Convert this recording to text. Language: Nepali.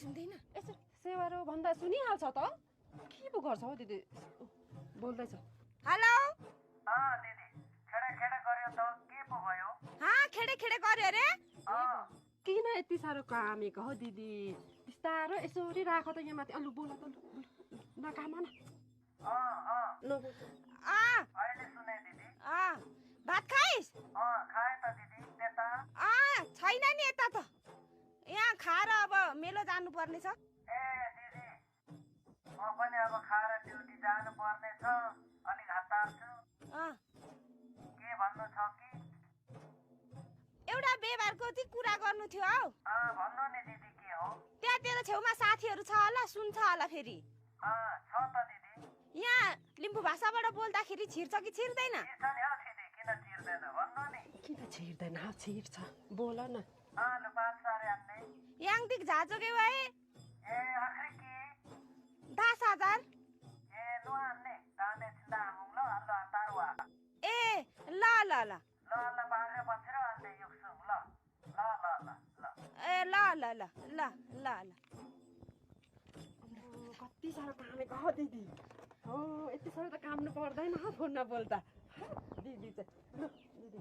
सुन्दैन यसो सेवारो भन्दा सुनिहाल्छ त के पो गर्छ हौ दिदी बोल्दैछ हेलो दिदी खेडा खेडा गर्यो त के पो भयो खेडे खेडे गर्यो अरे किन यति साह्रो कामेको हौ दिदी बिस्तारो यसरी राख त यहाँ माथि अलु बोल त नकाम न अहिले सुने दिदी भात खाइस् खाए त दिदी त्यता छैन नि यता त यहाँ खाएर अब मेलो जानु पर्ने छ ए दिदी म पनि अब खाएर ड्युटी जानु पर्ने छ अलिक हतार छु के भन्नु छ कि एउटा व्यवहारको चाहिँ कुरा गर्नु थियो हौ भन्नु नि दिदी के हो त्यहाँ तेरो छेउमा साथीहरू छ होला सुन्छ होला फेरि छ त दिदी यहाँ लिम्बू भाषाबाट बोल्दाखेरि छिर्छ कि छिर्दैन छिर्छ नि हौ दिदी किन छिर्दैन भन्नु नि किन छिर्दैन छिर्छ बोल न लु 5 अन्ने याङदिक झाजोगे वाए ए आखिर के 10,000 ए नु अन्ने ताने छिंदा आमुङ ल अल्लो तारवा ए ल ल ल ल ल बागे बसेर अन्ने युक्सुङ ल ल ल ल ल ए ल ल ल ल ल ल कति साह्रो कामेको हौ दिदी हो यति साह्रो त काम्नु पर्दैन फोनमा बोल्दा दिदी चाहिँ लु दिदी